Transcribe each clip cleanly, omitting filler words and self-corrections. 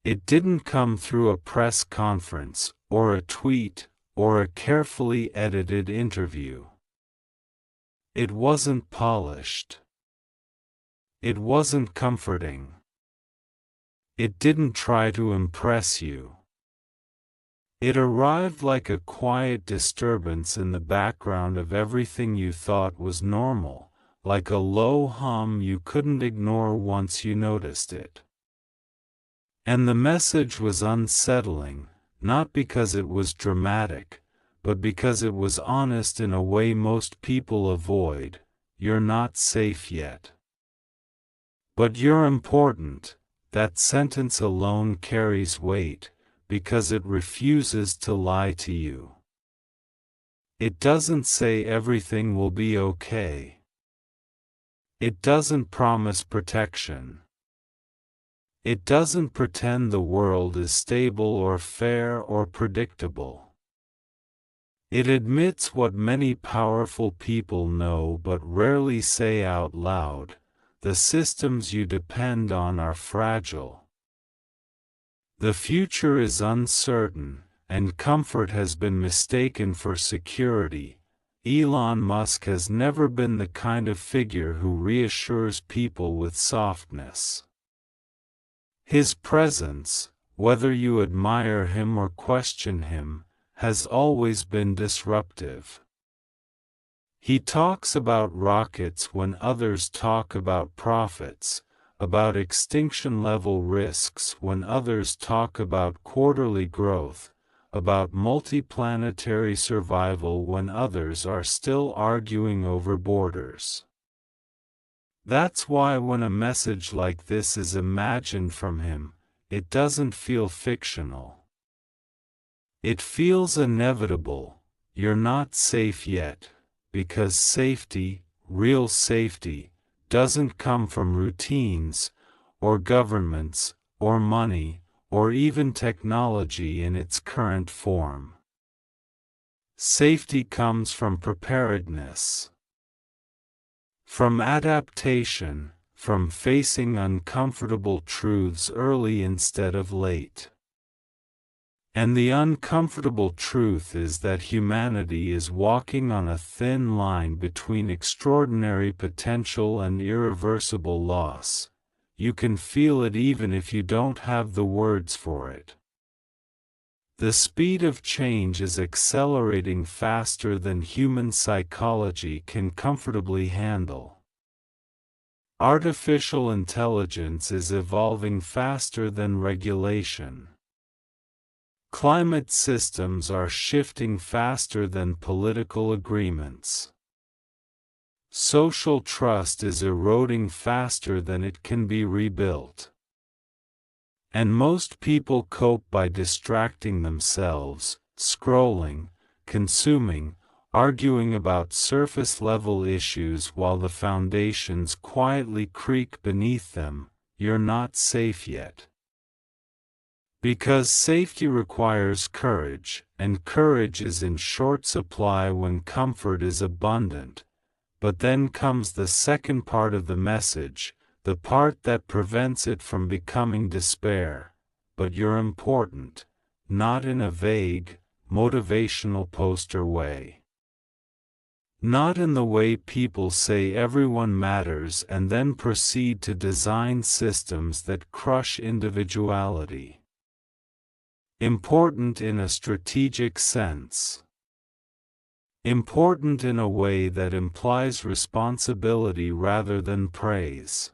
It didn't come through a press conference, or a tweet, or a carefully edited interview. It wasn't polished. It wasn't comforting. It didn't try to impress you. It arrived like a quiet disturbance in the background of everything you thought was normal, like a low hum you couldn't ignore once you noticed it. And the message was unsettling, not because it was dramatic, but because it was honest in a way most people avoid. You're not safe yet. But you're important. That sentence alone carries weight, because it refuses to lie to you. It doesn't say everything will be okay. It doesn't promise protection. It doesn't pretend the world is stable or fair or predictable. It admits what many powerful people know but rarely say out loud: the systems you depend on are fragile. The future is uncertain, and comfort has been mistaken for security. Elon Musk has never been the kind of figure who reassures people with softness. His presence, whether you admire him or question him, has always been disruptive. He talks about rockets when others talk about profits, about extinction-level risks when others talk about quarterly growth, about multiplanetary survival when others are still arguing over borders. That's why when a message like this is imagined from him, it doesn't feel fictional. It feels inevitable. You're not safe yet, because safety, real safety, doesn't come from routines, or governments, or money, or even technology in its current form. Safety comes from preparedness, from adaptation, from facing uncomfortable truths early instead of late. And the uncomfortable truth is that humanity is walking on a thin line between extraordinary potential and irreversible loss. You can feel it even if you don't have the words for it. The speed of change is accelerating faster than human psychology can comfortably handle. Artificial intelligence is evolving faster than regulation. Climate systems are shifting faster than political agreements. Social trust is eroding faster than it can be rebuilt. And most people cope by distracting themselves, scrolling, consuming, arguing about surface-level issues while the foundations quietly creak beneath them. You're not safe yet. Because safety requires courage, and courage is in short supply when comfort is abundant. But then comes the second part of the message, the part that prevents it from becoming despair. But you're important, not in a vague, motivational poster way. Not in the way people say everyone matters and then proceed to design systems that crush individuality. Important in a strategic sense. Important in a way that implies responsibility rather than praise.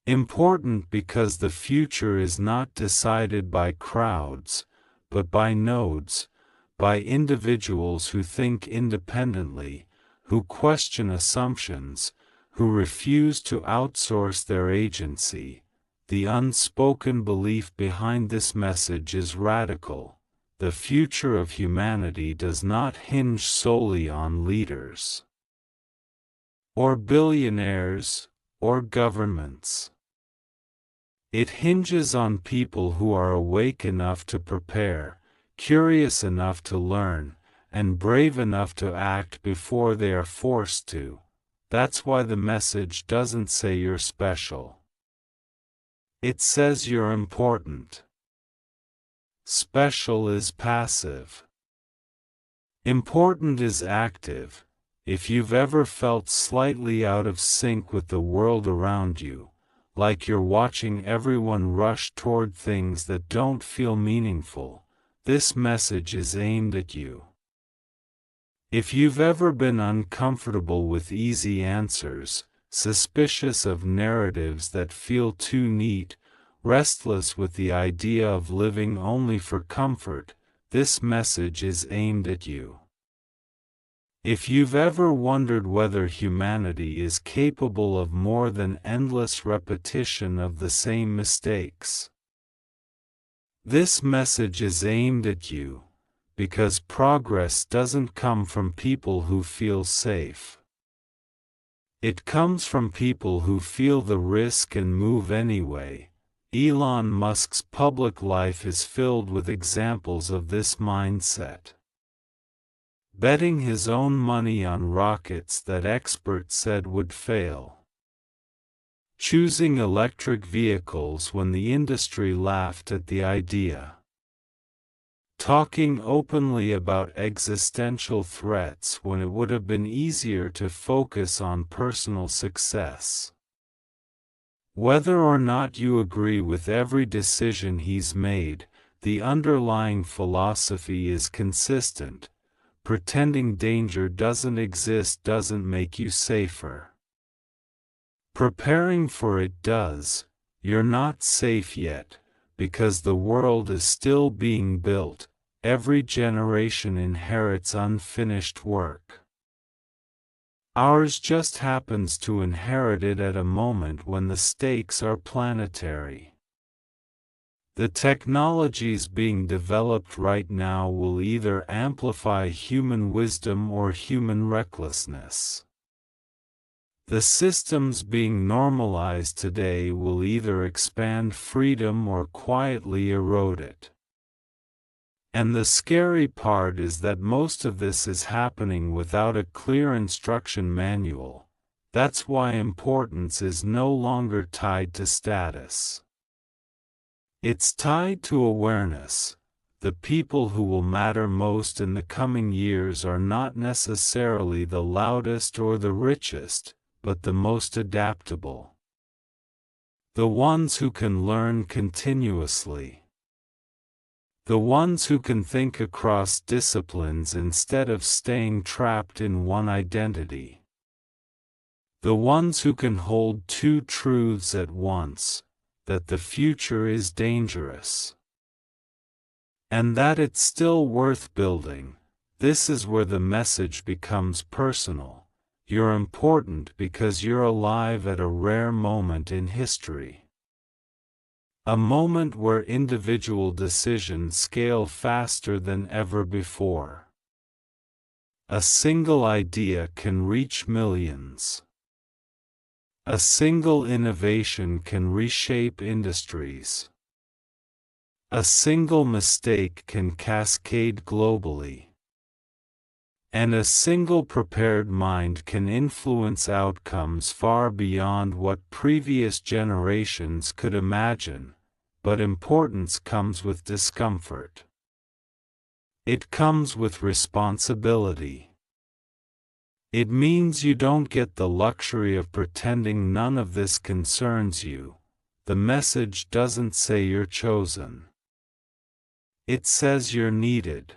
Important because the future is not decided by crowds, but by nodes, by individuals who think independently, who question assumptions, who refuse to outsource their agency. The unspoken belief behind this message is radical. The future of humanity does not hinge solely on leaders, or billionaires, or governments. It hinges on people who are awake enough to prepare, curious enough to learn, and brave enough to act before they are forced to. That's why the message doesn't say you're special. It says you're important. Special is passive. Important is active. If you've ever felt slightly out of sync with the world around you, like you're watching everyone rush toward things that don't feel meaningful, this message is aimed at you. If you've ever been uncomfortable with easy answers, suspicious of narratives that feel too neat, restless with the idea of living only for comfort, this message is aimed at you. If you've ever wondered whether humanity is capable of more than endless repetition of the same mistakes, this message is aimed at you, because progress doesn't come from people who feel safe. It comes from people who feel the risk and move anyway. Elon Musk's public life is filled with examples of this mindset. Betting his own money on rockets that experts said would fail. Choosing electric vehicles when the industry laughed at the idea. Talking openly about existential threats when it would have been easier to focus on personal success. Whether or not you agree with every decision he's made, the underlying philosophy is consistent. Pretending danger doesn't exist doesn't make you safer. Preparing for it does. You're not safe yet, because the world is still being built. Every generation inherits unfinished work. Ours just happens to inherit it at a moment when the stakes are planetary. The technologies being developed right now will either amplify human wisdom or human recklessness. The systems being normalized today will either expand freedom or quietly erode it. And the scary part is that most of this is happening without a clear instruction manual. That's why importance is no longer tied to status. It's tied to awareness. The people who will matter most in the coming years are not necessarily the loudest or the richest, but the most adaptable. The ones who can learn continuously. The ones who can think across disciplines instead of staying trapped in one identity. The ones who can hold two truths at once, that the future is dangerous. And that it's still worth building. This is where the message becomes personal. You're important because you're alive at a rare moment in history. A moment where individual decisions scale faster than ever before. A single idea can reach millions. A single innovation can reshape industries. A single mistake can cascade globally. And a single prepared mind can influence outcomes far beyond what previous generations could imagine. But importance comes with discomfort. It comes with responsibility. It means you don't get the luxury of pretending none of this concerns you. The message doesn't say you're chosen. It says you're needed.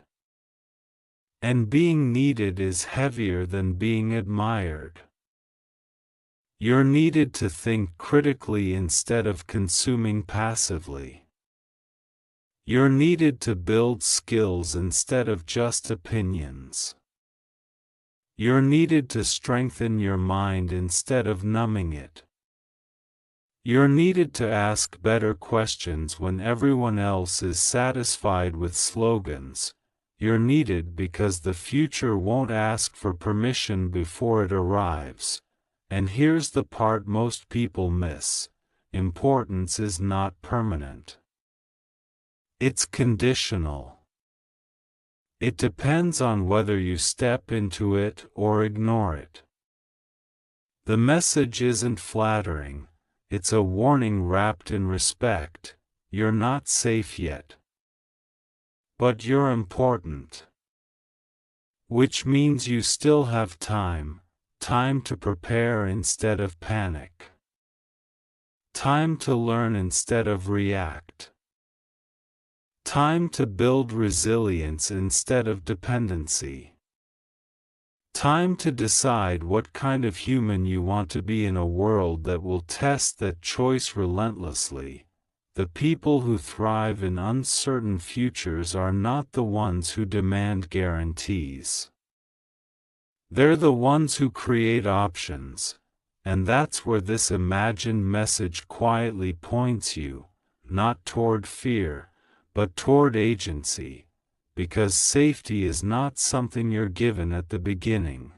And being needed is heavier than being admired. You're needed to think critically instead of consuming passively. You're needed to build skills instead of just opinions. You're needed to strengthen your mind instead of numbing it. You're needed to ask better questions when everyone else is satisfied with slogans. You're needed because the future won't ask for permission before it arrives. And here's the part most people miss. Importance is not permanent. It's conditional. It depends on whether you step into it or ignore it. The message isn't flattering. it's a warning wrapped in respect. You're not safe yet. But you're important. Which means you still have time to prepare instead of panic. Time to learn instead of react. Time to build resilience instead of dependency. Time to decide what kind of human you want to be in a world that will test that choice relentlessly. The people who thrive in uncertain futures are not the ones who demand guarantees. They're the ones who create options, and that's where this imagined message quietly points you, not toward fear, but toward agency. Because safety is not something you're given at the beginning.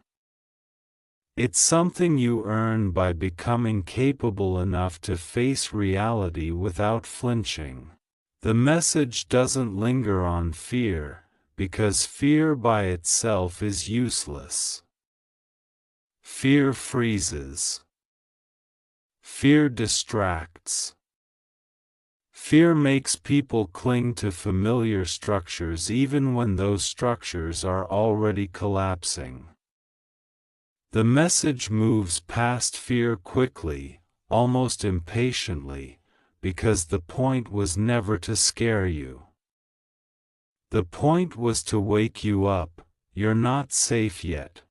It's something you earn by becoming capable enough to face reality without flinching. The message doesn't linger on fear, because fear by itself is useless. Fear freezes. Fear distracts. Fear makes people cling to familiar structures even when those structures are already collapsing. The message moves past fear quickly, almost impatiently, because the point was never to scare you. The point was to wake you up. You're not safe yet.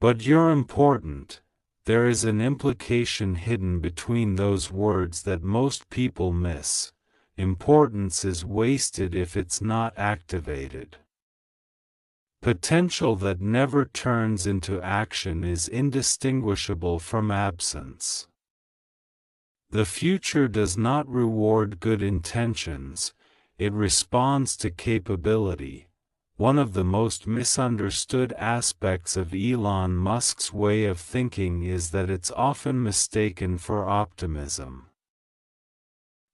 But you're important. There is an implication hidden between those words that most people miss. Importance is wasted if it's not activated. Potential that never turns into action is indistinguishable from absence. The future does not reward good intentions, it responds to capability. One of the most misunderstood aspects of Elon Musk's way of thinking is that it's often mistaken for optimism.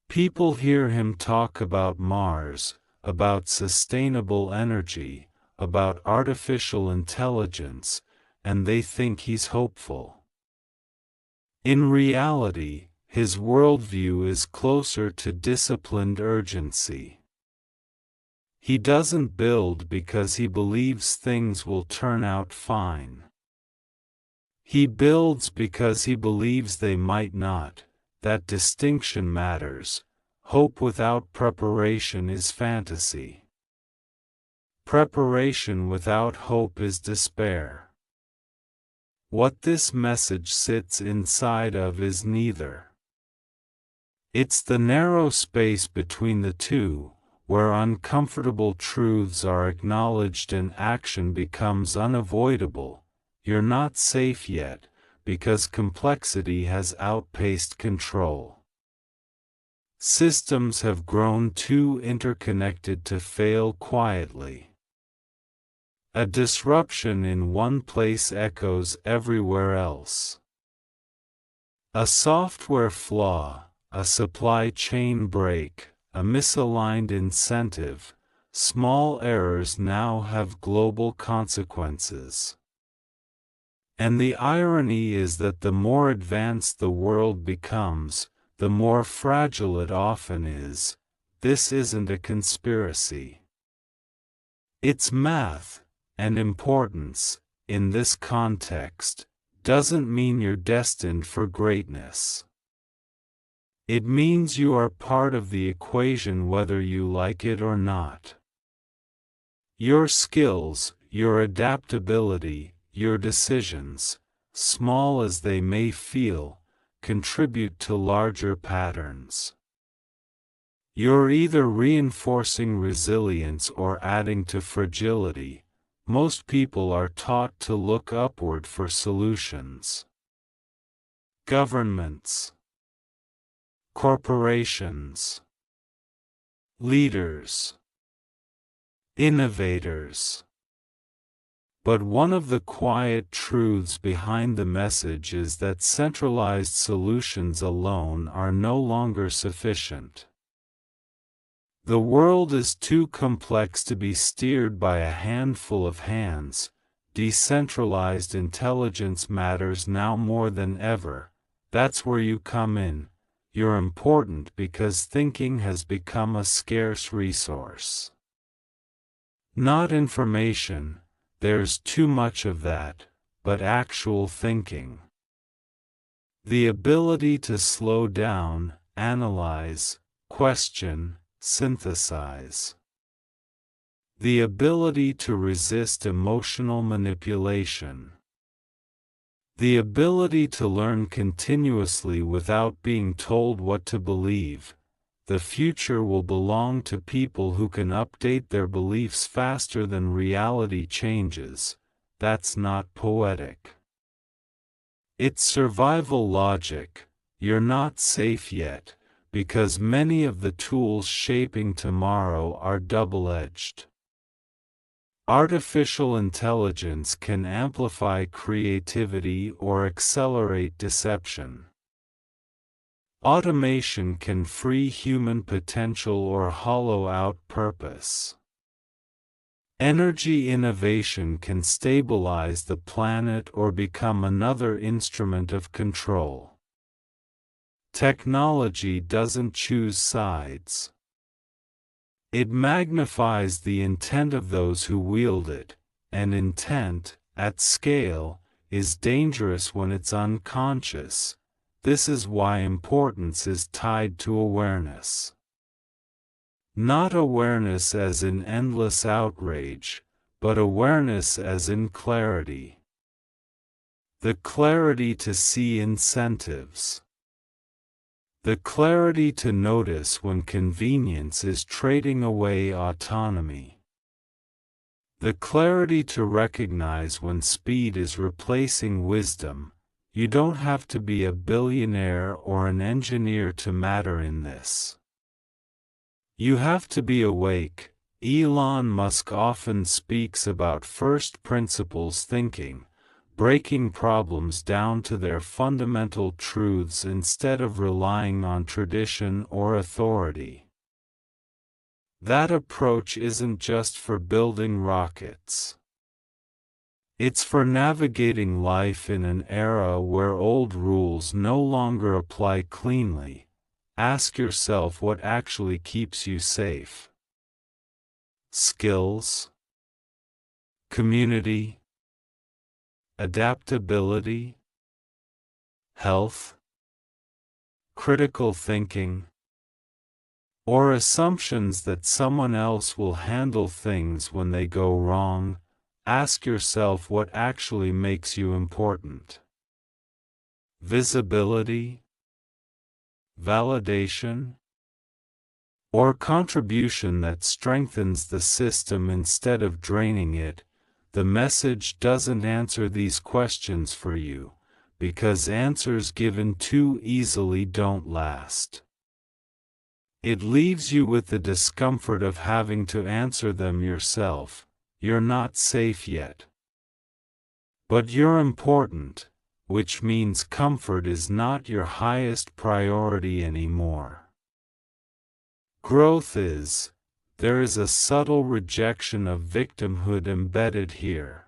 People hear him talk about Mars, about sustainable energy, about artificial intelligence, and they think he's hopeful. In reality, his worldview is closer to disciplined urgency. He doesn't build because he believes things will turn out fine. He builds because he believes they might not. That distinction matters. Hope without preparation is fantasy. Preparation without hope is despair. What this message sits inside of is neither. It's the narrow space between the two, where uncomfortable truths are acknowledged and action becomes unavoidable. You're not safe yet, because complexity has outpaced control. Systems have grown too interconnected to fail quietly. A disruption in one place echoes everywhere else. A software flaw, a supply chain break, a misaligned incentive, small errors now have global consequences. And the irony is that the more advanced the world becomes, the more fragile it often is. This isn't a conspiracy. It's math, and importance, in this context, doesn't mean you're destined for greatness. It means you are part of the equation whether you like it or not. Your skills, your adaptability, your decisions, small as they may feel, contribute to larger patterns. You're either reinforcing resilience or adding to fragility. Most people are taught to look upward for solutions. Governments, corporations, leaders, innovators. But one of the quiet truths behind the message is that centralized solutions alone are no longer sufficient. The world is too complex to be steered by a handful of hands. Decentralized intelligence matters now more than ever, That's where you come in. You're important because thinking has become a scarce resource. Not information, there's too much of that, but actual thinking. The ability to slow down, analyze, question, synthesize. The ability to resist emotional manipulation. The ability to learn continuously without being told what to believe. The future will belong to people who can update their beliefs faster than reality changes. That's not poetic. It's survival logic. You're not safe yet, because many of the tools shaping tomorrow are double-edged. Artificial intelligence can amplify creativity or accelerate deception. Automation can free human potential or hollow out purpose. Energy innovation can stabilize the planet or become another instrument of control. Technology doesn't choose sides. It magnifies the intent of those who wield it, and intent, at scale, is dangerous when it's unconscious. This is why importance is tied to awareness. Not awareness as in endless outrage, but awareness as in clarity. The clarity to see incentives. The clarity to notice when convenience is trading away autonomy. The clarity to recognize when speed is replacing wisdom. You don't have to be a billionaire or an engineer to matter in this. You have to be awake. Elon Musk often speaks about first principles thinking, breaking problems down to their fundamental truths instead of relying on tradition or authority. That approach isn't just for building rockets. It's for navigating life in an era where old rules no longer apply cleanly. Ask yourself what actually keeps you safe. Skills, community, adaptability, health, critical thinking, or assumptions that someone else will handle things when they go wrong. Ask yourself what actually makes you important. Visibility, validation, or contribution that strengthens the system instead of draining it. The message doesn't answer these questions for you, because answers given too easily don't last. It leaves you with the discomfort of having to answer them yourself. You're not safe yet. But you're important, which means comfort is not your highest priority anymore. Growth is. There is a subtle rejection of victimhood embedded here.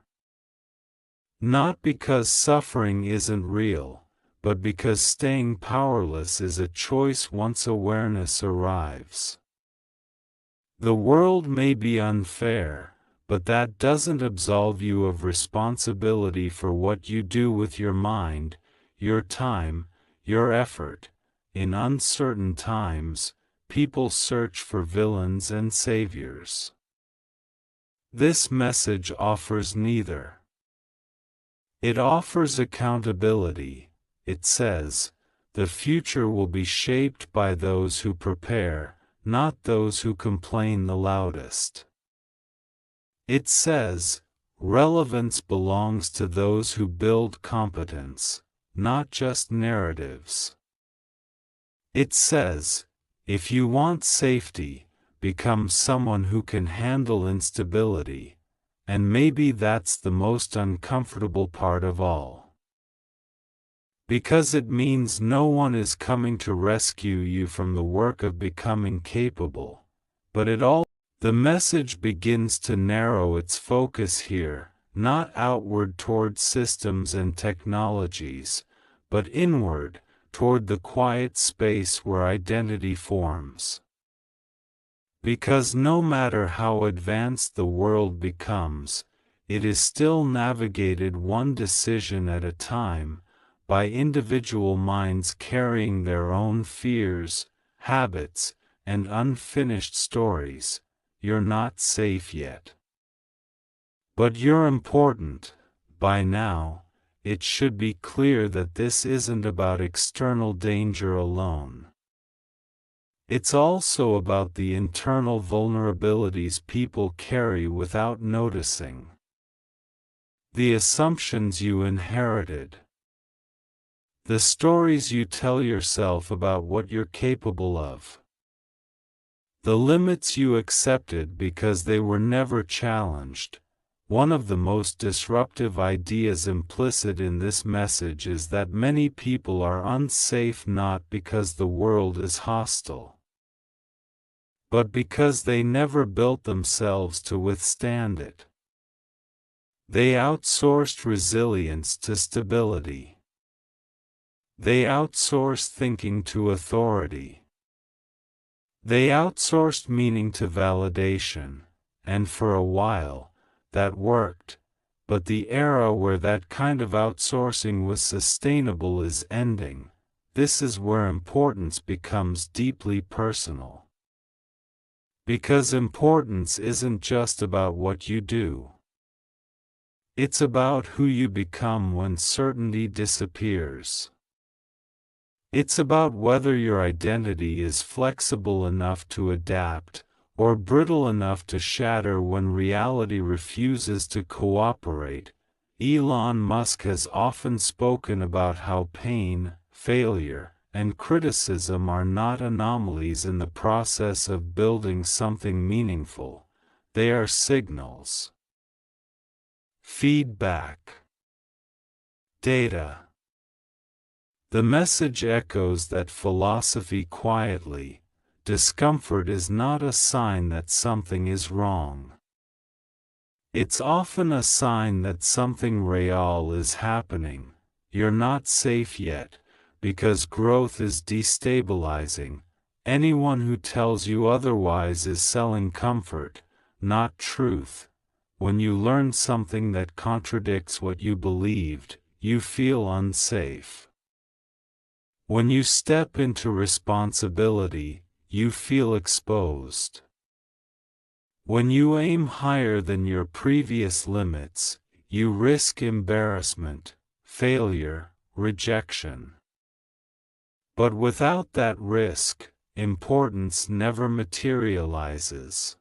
Not because suffering isn't real, but because staying powerless is a choice once awareness arrives. The world may be unfair, but that doesn't absolve you of responsibility for what you do with your mind, your time, your effort. In uncertain times, people search for villains and saviors. This message offers neither. It offers accountability. It says, the future will be shaped by those who prepare, not those who complain the loudest. It says, relevance belongs to those who build competence, not just narratives. It says, if you want safety, become someone who can handle instability, and maybe that's the most uncomfortable part of all. Because it means no one is coming to rescue you from the work of becoming capable, but the message begins to narrow its focus here, not outward toward systems and technologies, but inward, toward the quiet space where identity forms. Because no matter how advanced the world becomes, it is still navigated one decision at a time, by individual minds carrying their own fears, habits, and unfinished stories. You're not safe yet. But you're important. By now, it should be clear that this isn't about external danger alone. It's also about the internal vulnerabilities people carry without noticing. The assumptions you inherited. The stories you tell yourself about what you're capable of. The limits you accepted because they were never challenged. One of the most disruptive ideas implicit in this message is that many people are unsafe not because the world is hostile, but because they never built themselves to withstand it. They outsourced resilience to stability. They outsourced thinking to authority. They outsourced meaning to validation, and for a while, that worked, but the era where that kind of outsourcing was sustainable is ending. This is where importance becomes deeply personal. Because importance isn't just about what you do. It's about who you become when certainty disappears. It's about whether your identity is flexible enough to adapt, or brittle enough to shatter when reality refuses to cooperate. Elon Musk has often spoken about how pain, failure, and criticism are not anomalies in the process of building something meaningful. They are signals. Feedback. Data. The message echoes that philosophy quietly. Discomfort is not a sign that something is wrong. It's often a sign that something real is happening. You're not safe yet, because growth is destabilizing. Anyone who tells you otherwise is selling comfort, not truth. When you learn something that contradicts what you believed, you feel unsafe. When you step into responsibility, you feel exposed. When you aim higher than your previous limits, you risk embarrassment, failure, rejection. But without that risk, importance never materializes.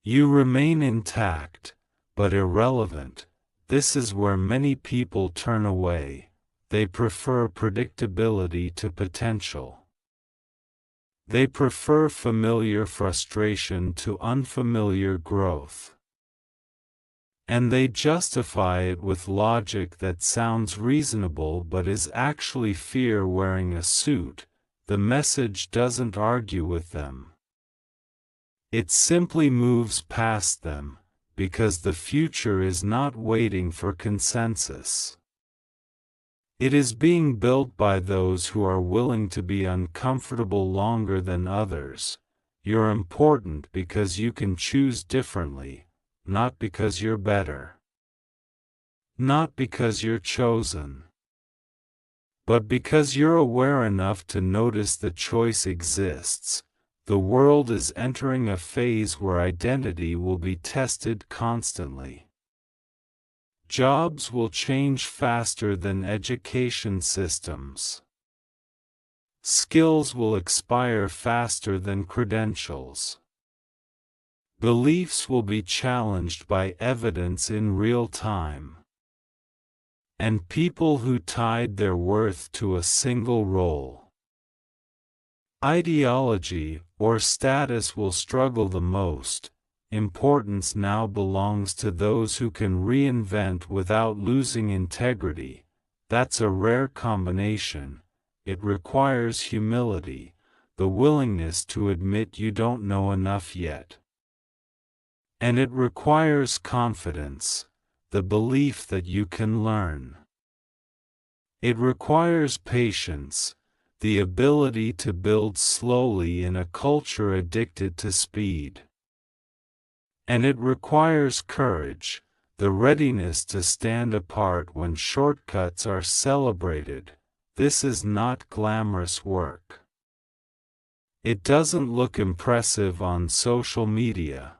You remain intact, but irrelevant. This is where many people turn away. They prefer predictability to potential. They prefer familiar frustration to unfamiliar growth. And they justify it with logic that sounds reasonable but is actually fear wearing a suit. The message doesn't argue with them. It simply moves past them, because the future is not waiting for consensus. It is being built by those who are willing to be uncomfortable longer than others. You're important because you can choose differently, not because you're better. Not because you're chosen. But because you're aware enough to notice the choice exists. The world is entering a phase where identity will be tested constantly. Jobs will change faster than education systems. Skills will expire faster than credentials. Beliefs will be challenged by evidence in real time. And people who tied their worth to a single role, ideology, or status will struggle the most. Importance now belongs to those who can reinvent without losing integrity. That's a rare combination. It requires humility, the willingness to admit you don't know enough yet. And it requires confidence, the belief that you can learn. It requires patience, the ability to build slowly in a culture addicted to speed. And it requires courage, the readiness to stand apart when shortcuts are celebrated. This is not glamorous work. It doesn't look impressive on social media.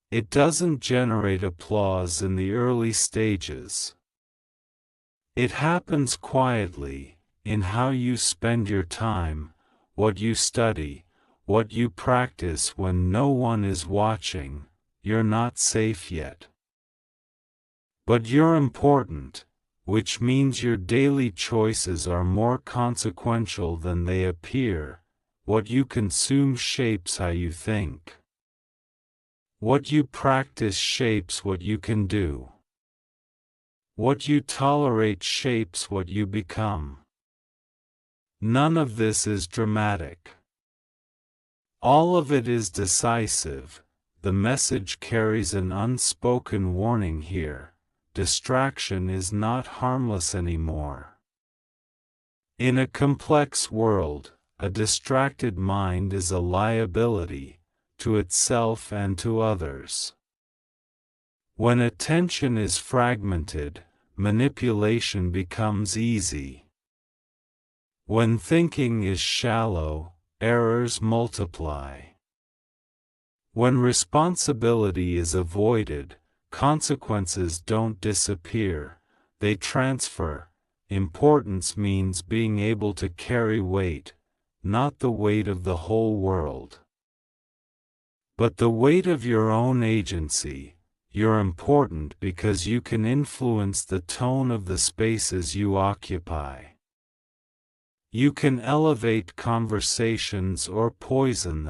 It doesn't generate applause in the early stages. It happens quietly, in how you spend your time, what you study, what you practice when no one is watching. You're not safe yet. But you're important, which means your daily choices are more consequential than they appear. What you consume shapes how you think. What you practice shapes what you can do. What you tolerate shapes what you become. None of this is dramatic. All of it is decisive. The message carries an unspoken warning here. Distraction is not harmless anymore. In a complex world, a distracted mind is a liability, to itself and to others. When attention is fragmented, manipulation becomes easy. When thinking is shallow, errors multiply. When responsibility is avoided, consequences don't disappear, they transfer. Importance means being able to carry weight, not the weight of the whole world, but the weight of your own agency. You're important because you can influence the tone of the spaces you occupy. You can elevate conversations or poison them.